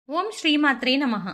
ఓం శ్రీమాత్రే నమః.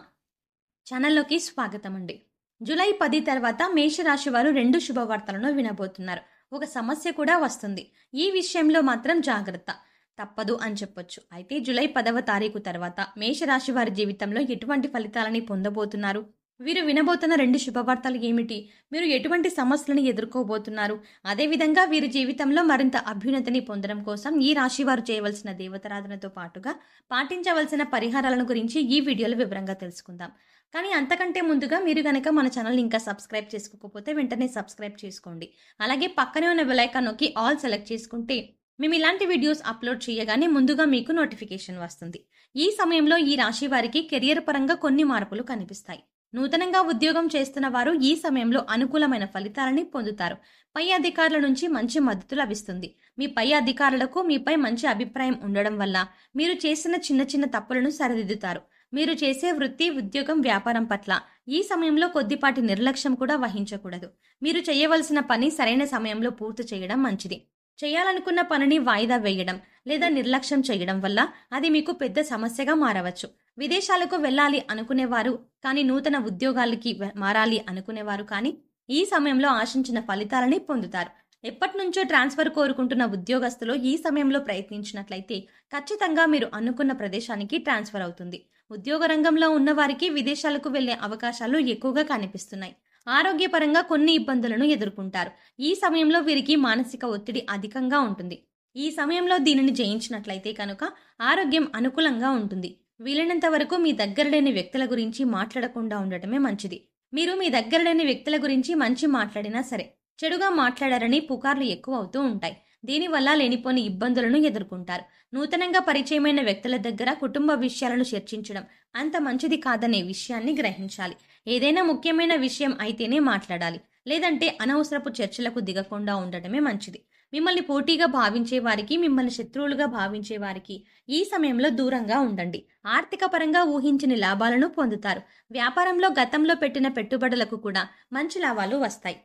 ఛానల్లోకి స్వాగతం అండి. జూలై 10 తర్వాత మేషరాశి వారు 2 శుభవార్తలను వినబోతున్నారు. ఒక సమస్య కూడా వస్తుంది. ఈ విషయంలో మాత్రం జాగ్రత్త తప్పదు అని చెప్పొచ్చు. అయితే జూలై 10వ తారీఖు తర్వాత మేషరాశి వారి జీవితంలో ఎటువంటి ఫలితాలని పొందబోతున్నారు? వీరు వినబోతున్న 2 శుభవార్తలు ఏమిటి? మీరు ఎటువంటి సమస్యలను ఎదుర్కోబోతున్నారు? అదేవిధంగా వీరి జీవితంలో మరింత అభ్యున్నతిని పొందడం కోసం ఈ రాశి వారు చేయవలసిన దేవతారాధనతో పాటుగా పాటించవలసిన పరిహారాలను గురించి ఈ వీడియోలో వివరంగా తెలుసుకుందాం. కానీ అంతకంటే ముందుగా మీరు గనక మన ఛానల్ని ఇంకా సబ్స్క్రైబ్ చేసుకోకపోతే వెంటనే సబ్స్క్రైబ్ చేసుకోండి. అలాగే పక్కనే ఉన్న బెల్ ఐకాన్ నొక్కి ఆల్ సెలెక్ట్ చేసుకుంటే మేము ఇలాంటి వీడియోస్ అప్లోడ్ చేయగానే ముందుగా మీకు నోటిఫికేషన్ వస్తుంది. ఈ సమయంలో ఈ రాశి వారికి కెరియర్ పరంగా కొన్ని మార్పులు కనిపిస్తాయి. నూతనంగా ఉద్యోగం చేస్తున్న వారు ఈ సమయంలో అనుకూలమైన ఫలితాలని పొందుతారు. పై అధికారుల నుంచి మంచి మద్దతు లభిస్తుంది. మీ పై అధికారులకు మీపై మంచి అభిప్రాయం ఉండడం వల్ల మీరు చేసిన చిన్న చిన్న తప్పులను సరిదిద్దుతారు. మీరు చేసే వృత్తి, ఉద్యోగం, వ్యాపారం పట్ల ఈ సమయంలో కొద్దిపాటి నిర్లక్ష్యం కూడా వహించకూడదు. మీరు చేయవలసిన పని సరైన సమయంలో పూర్తి చేయడం మంచిది. చేయాలనుకున్న పనిని వాయిదా వేయడం లేదా నిర్లక్ష్యం చేయడం వల్ల అది మీకు పెద్ద సమస్యగా మారవచ్చు. విదేశాలకు వెళ్ళాలి అనుకునేవారు కానీ నూతన ఉద్యోగాలకి మారాలి అనుకునేవారు కానీ ఈ సమయంలో ఆశించిన ఫలితాలని పొందుతారు. ఎప్పటి నుంచో ట్రాన్స్ఫర్ కోరుకుంటున్న ఉద్యోగస్తులు ఈ సమయంలో ప్రయత్నించినట్లయితే ఖచ్చితంగా మీరు అనుకున్న ప్రదేశానికి ట్రాన్స్ఫర్ అవుతుంది. ఉద్యోగ రంగంలో ఉన్నవారికి విదేశాలకు వెళ్లే అవకాశాలు ఎక్కువగా కనిపిస్తున్నాయి. ఆరోగ్యపరంగా కొన్ని ఇబ్బందులను ఎదుర్కొంటారు. ఈ సమయంలో వీరికి మానసిక ఒత్తిడి అధికంగా ఉంటుంది. ఈ సమయంలో దీనిని జయించినట్లయితే కనుక ఆరోగ్యం అనుకూలంగా ఉంటుంది. వీలైనంత వరకు మీ దగ్గర లేని వ్యక్తుల గురించి మాట్లాడకుండా ఉండటమే మంచిది. మీరు మీ దగ్గర లేని వ్యక్తుల గురించి మంచి మాట్లాడినా సరే చెడుగా మాట్లాడారని పుకార్లు ఎక్కువ అవుతూ ఉంటాయి. దీనివల్ల లేనిపోని ఇబ్బందులను ఎదుర్కొంటారు. నూతనంగా పరిచయమైన వ్యక్తుల దగ్గర కుటుంబ విషయాలను చర్చించడం అంత మంచిది కాదనే విషయాన్ని గ్రహించాలి. ఏదైనా ముఖ్యమైన విషయం అయితేనే మాట్లాడాలి. లేదంటే అనవసరపు చర్చలకు దిగకుండా ఉండటమే మంచిది. మిమ్మల్ని పోటీగా భావించే వారికి, మిమ్మల్ని శత్రువులుగా భావించే వారికి ఈ సమయంలో దూరంగా ఉండండి. ఆర్థిక పరంగా ఊహించని లాభాలను పొందుతారు. వ్యాపారంలో గతంలో పెట్టిన పెట్టుబడులకు కూడా మంచి లాభాలు వస్తాయి.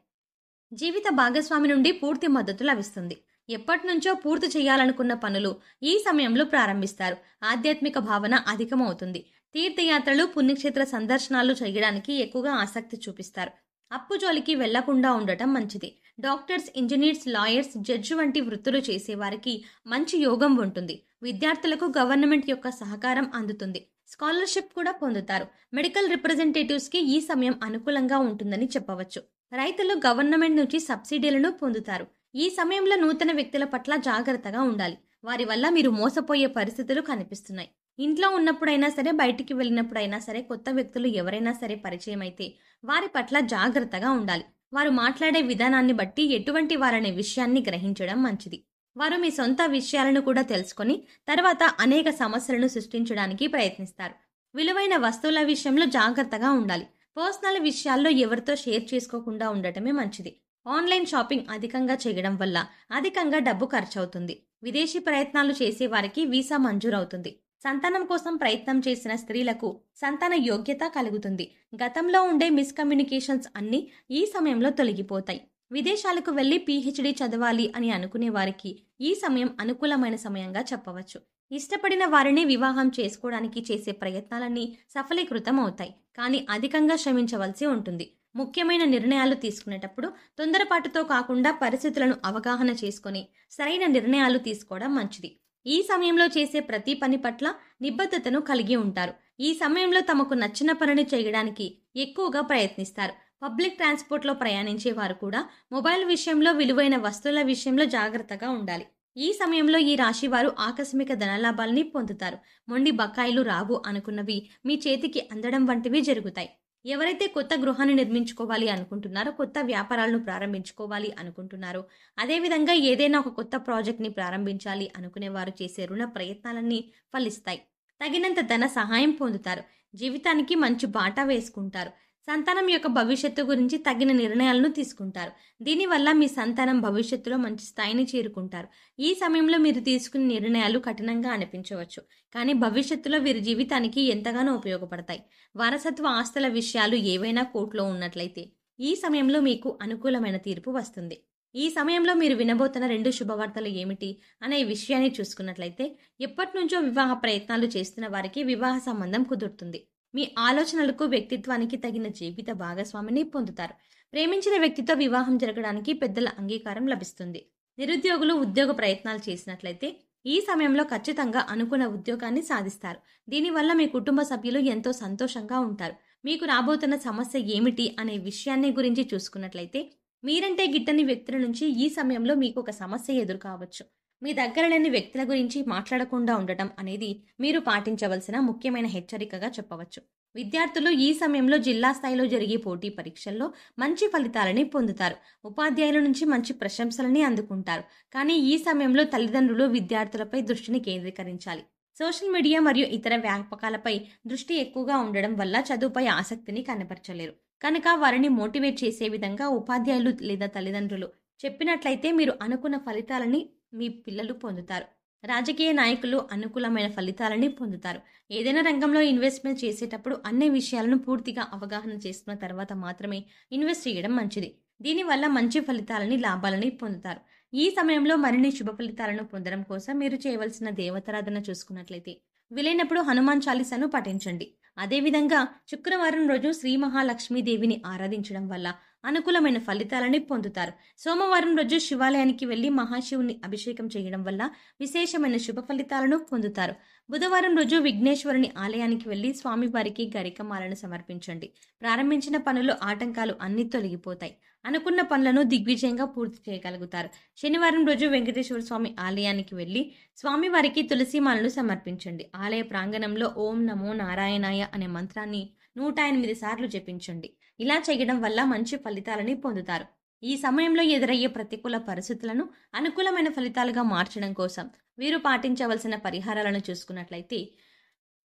జీవిత భాగస్వామి నుండి పూర్తి మద్దతు లభిస్తుంది. ఎప్పటి నుంచో పూర్తి చేయాలనుకున్న పనులు ఈ సమయంలో ప్రారంభిస్తారు. ఆధ్యాత్మిక భావన అధికమవుతుంది. తీర్థయాత్రలు, పుణ్యక్షేత్ర సందర్శనాలు చేయడానికి ఎక్కువగా ఆసక్తి చూపిస్తారు. అప్పు జోలికి వెళ్లకుండా ఉండటం మంచిది. డాక్టర్స్, ఇంజనీర్స్, లాయర్స్, జడ్జి వంటి వృత్తులు చేసేవారికి మంచి యోగం ఉంటుంది. విద్యార్థులకు గవర్నమెంట్ యొక్క సహకారం అందుతుంది. స్కాలర్షిప్ కూడా పొందుతారు. మెడికల్ రిప్రజెంటేటివ్స్ కి ఈ సమయం అనుకూలంగా ఉంటుందని చెప్పవచ్చు. రైతులు గవర్నమెంట్ నుంచి సబ్సిడీలను పొందుతారు. ఈ సమయంలో నూతన వ్యక్తుల పట్ల జాగ్రత్తగా ఉండాలి. వారి వల్ల మీరు మోసపోయే పరిస్థితులు కనిపిస్తున్నాయి. ఇంట్లో ఉన్నప్పుడైనా సరే, బయటికి వెళ్ళినప్పుడైనా సరే కొత్త వ్యక్తులు ఎవరైనా సరే పరిచయం అయితే వారి పట్ల జాగ్రత్తగా ఉండాలి. వారు మాట్లాడే విధానాన్ని బట్టి ఎటువంటి వారనే విషయాన్ని గ్రహించడం మంచిది. వారు మీ సొంత విషయాలను కూడా తెలుసుకొని తర్వాత అనేక సమస్యలను సృష్టించడానికి ప్రయత్నిస్తారు. విలువైన వస్తువుల విషయంలో జాగ్రత్తగా ఉండాలి. పర్సనల్ విషయాల్లో ఎవరితో షేర్ చేసుకోకుండా ఉండటమే మంచిది. ఆన్లైన్ షాపింగ్ అధికంగా చేయడం వల్ల అధికంగా డబ్బు ఖర్చవుతుంది. విదేశీ ప్రయత్నాలు చేసే వారికి వీసా మంజూరవుతుంది. సంతానం కోసం ప్రయత్నం చేసిన స్త్రీలకు సంతాన యోగ్యత కలుగుతుంది. గతంలో ఉండే మిస్కమ్యూనికేషన్స్ అన్నీ ఈ సమయంలో తొలగిపోతాయి. విదేశాలకు వెళ్లి పీహెచ్డీ చదవాలి అని అనుకునే వారికి ఈ సమయం అనుకూలమైన సమయంగా చెప్పవచ్చు. ఇష్టపడిన వారిని వివాహం చేసుకోవడానికి చేసే ప్రయత్నాలన్నీ సఫలీకృతం అవుతాయి. కానీ అధికంగా శ్రమించవలసి ఉంటుంది. ముఖ్యమైన నిర్ణయాలు తీసుకునేటప్పుడు తొందరపాటుతో కాకుండా పరిస్థితులను అవగాహన చేసుకుని సరైన నిర్ణయాలు తీసుకోవడం మంచిది. ఈ సమయంలో చేసే ప్రతి పని పట్ల నిబద్ధతను కలిగి ఉంటారు. ఈ సమయంలో తమకు నచ్చిన పనిని చేయడానికి ఎక్కువగా ప్రయత్నిస్తారు. పబ్లిక్ ట్రాన్స్పోర్ట్లో ప్రయాణించే వారు కూడా మొబైల్ విషయంలో, విలువైన వస్తువుల విషయంలో జాగ్రత్తగా ఉండాలి. ఈ సమయంలో ఈ రాశి వారు ఆకస్మిక ధనలాభాలని పొందుతారు. మొండి బకాయిలు రావు అనుకున్నవి మీ చేతికి అందడం వంటివి జరుగుతాయి. ఎవరైతే కొత్త గృహాన్ని నిర్మించుకోవాలి అనుకుంటున్నారో, కొత్త వ్యాపారాలను ప్రారంభించుకోవాలి అనుకుంటున్నారో, అదేవిధంగా ఏదైనా ఒక కొత్త ప్రాజెక్ట్ని ప్రారంభించాలి అనుకునే వారు చేసే రుణ ప్రయత్నాలన్నీ ఫలిస్తాయి. తగినంత ధన సహాయం పొందుతారు. జీవితానికి మంచి బాట వేసుకుంటారు. సంతానం యొక్క భవిష్యత్తు గురించి తగిన నిర్ణయాలను తీసుకుంటారు. దీనివల్ల మీ సంతానం భవిష్యత్తులో మంచి స్థాయిని చేరుకుంటారు. ఈ సమయంలో మీరు తీసుకునే నిర్ణయాలు కఠినంగా అనిపించవచ్చు, కానీ భవిష్యత్తులో వీరి జీవితానికి ఎంతగానో ఉపయోగపడతాయి. వారసత్వ ఆస్తుల విషయాలు ఏవైనా కోర్టులో ఉన్నట్లయితే ఈ సమయంలో మీకు అనుకూలమైన తీర్పు వస్తుంది. ఈ సమయంలో మీరు వినబోతున్న 2 శుభవార్తలు ఏమిటి అనే విషయాన్ని చూసుకున్నట్లయితే, ఎప్పటినుంచో వివాహ ప్రయత్నాలు చేస్తున్న వారికి వివాహ సంబంధం కుదురుతుంది. మీ ఆలోచనలకు, వ్యక్తిత్వానికి తగిన జీవిత భాగస్వామిని పొందుతారు. ప్రేమించిన వ్యక్తితో వివాహం జరగడానికి పెద్దల అంగీకారం లభిస్తుంది. నిరుద్యోగులు ఉద్యోగ ప్రయత్నాలు చేసినట్లయితే ఈ సమయంలో ఖచ్చితంగా అనుకున్న ఉద్యోగాన్ని సాధిస్తారు. దీనివల్ల మీ కుటుంబ సభ్యులు ఎంతో సంతోషంగా ఉంటారు. మీకు రాబోతున్న సమస్య ఏమిటి అనే విషయాన్ని గురించి చూసుకున్నట్లయితే, మీరంటే గిట్టని వ్యక్తుల నుంచి ఈ సమయంలో మీకు ఒక సమస్య ఎదురు కావచ్చు. మీ దగ్గర లేని వ్యక్తుల గురించి మాట్లాడకుండా ఉండటం అనేది మీరు పాటించవలసిన ముఖ్యమైన హెచ్చరికగా చెప్పవచ్చు. విద్యార్థులు ఈ సమయంలో జిల్లా స్థాయిలో జరిగే పోటీ పరీక్షల్లో మంచి ఫలితాలని పొందుతారు. ఉపాధ్యాయుల నుంచి మంచి ప్రశంసలని అందుకుంటారు. కానీ ఈ సమయంలో తల్లిదండ్రులు విద్యార్థులపై దృష్టిని కేంద్రీకరించాలి. సోషల్ మీడియా మరియు ఇతర వ్యాపకాలపై దృష్టి ఎక్కువగా ఉండడం వల్ల చదువుపై ఆసక్తిని కనబరచలేరు. కనుక వారిని మోటివేట్ చేసే విధంగా ఉపాధ్యాయులు లేదా తల్లిదండ్రులు చెప్పినట్లయితే మీరు అనుకున్న ఫలితాలని మీ పిల్లలు పొందుతారు. రాజకీయ నాయకులు అనుకూలమైన ఫలితాలని పొందుతారు. ఏదైనా రంగంలో ఇన్వెస్ట్మెంట్ చేసేటప్పుడు అన్ని విషయాలను పూర్తిగా అవగాహన చేసుకున్న తర్వాత మాత్రమే ఇన్వెస్ట్ చేయడం మంచిది. దీనివల్ల మంచి ఫలితాలని, లాభాలని పొందుతారు. ఈ సమయంలో మరిన్ని శుభ ఫలితాలను పొందడం కోసం మీరు చేయవలసిన దేవతారాధన చూసుకున్నట్లయితే, వీలైనప్పుడు హనుమాన్ చాలీసాను పఠించండి. అదేవిధంగా శుక్రవారం రోజు శ్రీ మహాలక్ష్మీదేవిని ఆరాధించడం వల్ల అనుకూలమైన ఫలితాలని పొందుతారు. సోమవారం రోజు శివాలయానికి వెళ్లి మహాశివుని అభిషేకం చేయడం వల్ల విశేషమైన శుభ ఫలితాలను పొందుతారు. బుధవారం రోజు విఘ్నేశ్వరుని ఆలయానికి వెళ్లి స్వామివారికి గరికమాలను సమర్పించండి. ప్రారంభించిన పనులు, ఆటంకాలు అన్నీ తొలగిపోతాయి. అనుకున్న పనులను దిగ్విజయంగా పూర్తి చేయగలుగుతారు. శనివారం రోజు వెంకటేశ్వర స్వామి ఆలయానికి వెళ్లి స్వామివారికి తులసిమాలను సమర్పించండి. ఆలయ ప్రాంగణంలో ఓం నమో నారాయణాయ అనే మంత్రాన్ని 108 సార్లు జపించండి. ఇలా చేయడం వల్ల మంచి ఫలితాలని పొందుతారు. ఈ సమయంలో ఎదురయ్యే ప్రతికూల పరిస్థితులను అనుకూలమైన ఫలితాలుగా మార్చడం కోసం వీరు పాటించవలసిన పరిహారాలను చూసుకున్నట్లయితే,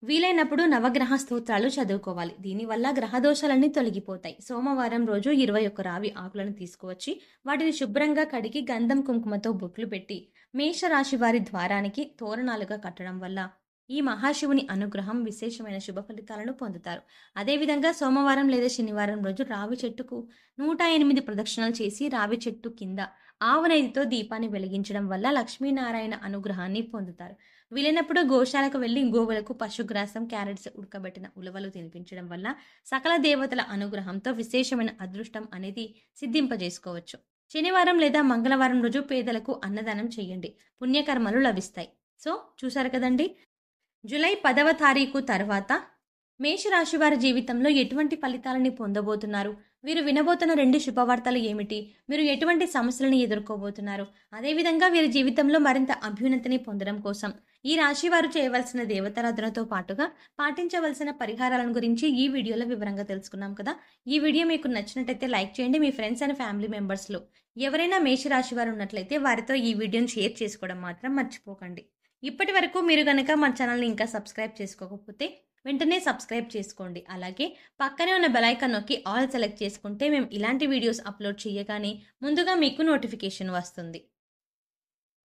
వీలైనప్పుడు నవగ్రహ స్తోత్రాలు చదువుకోవాలి. దీనివల్ల గ్రహదోషాలన్నీ తొలగిపోతాయి. సోమవారం రోజు 21 రావి ఆకులను తీసుకువచ్చి వాటిని శుభ్రంగా కడిగి గంధం కుంకుమతో బొట్లు పెట్టి మేషరాశి వారి ద్వారానికి తోరణాలుగా కట్టడం వల్ల ఈ మహాశివుని అనుగ్రహం, విశేషమైన శుభ ఫలితాలను పొందుతారు. అదేవిధంగా సోమవారం లేదా శనివారం రోజు రావి చెట్టుకు 108 ప్రదక్షిణలు చేసి రావి చెట్టు కింద ఆవు నెయ్యితో దీపాన్ని వెలిగించడం వల్ల లక్ష్మీనారాయణ అనుగ్రహాన్ని పొందుతారు. వీలైనప్పుడు గోశాలకు వెళ్లి గోవులకు పశుగ్రాసం, క్యారెట్స్, ఉడకబెట్టిన ఉలవలు తినిపించడం వల్ల సకల దేవతల అనుగ్రహంతో విశేషమైన అదృష్టం అనేది సిద్ధింపజేసుకోవచ్చు. శనివారం లేదా మంగళవారం రోజు పేదలకు అన్నదానం చేయండి. పుణ్యకర్మలు లభిస్తాయి. సో చూసారు కదండి, జూలై 10వ తారీఖు తర్వాత మేషరాశి వారి జీవితంలో ఎటువంటి ఫలితాలని పొందబోతున్నారు, వీరు వినబోతున్న 2 శుభవార్తలు ఏమిటి, మీరు ఎటువంటి సమస్యలను ఎదుర్కోబోతున్నారు, అదేవిధంగా వీరి జీవితంలో మరింత అభ్యున్నతిని పొందడం కోసం ఈ రాశి వారు చేయవలసిన దేవతారాధనతో పాటుగా పాటించవలసిన పరిహారాలను గురించి ఈ వీడియోలో వివరంగా తెలుసుకున్నాం కదా. ఈ వీడియో మీకు నచ్చినట్టయితే లైక్ చేయండి. మీ ఫ్రెండ్స్ అండ్ ఫ్యామిలీ మెంబర్స్లో ఎవరైనా మేషరాశి వారు ఉన్నట్లయితే వారితో ఈ వీడియోని షేర్ చేసుకోవడం మాత్రం మర్చిపోకండి. ఇప్పటి వరకు మీరు కనుక మా ఛానల్ని ఇంకా సబ్స్క్రైబ్ చేసుకోకపోతే వెంటనే సబ్స్క్రైబ్ చేసుకోండి. అలాగే పక్కనే ఉన్న బెల్ ఐకాన్ నొక్కి ఆల్ సెలెక్ట్ చేసుకుంటే మేము ఇలాంటి వీడియోస్ అప్లోడ్ చేయగానే ముందుగా మీకు నోటిఫికేషన్ వస్తుంది.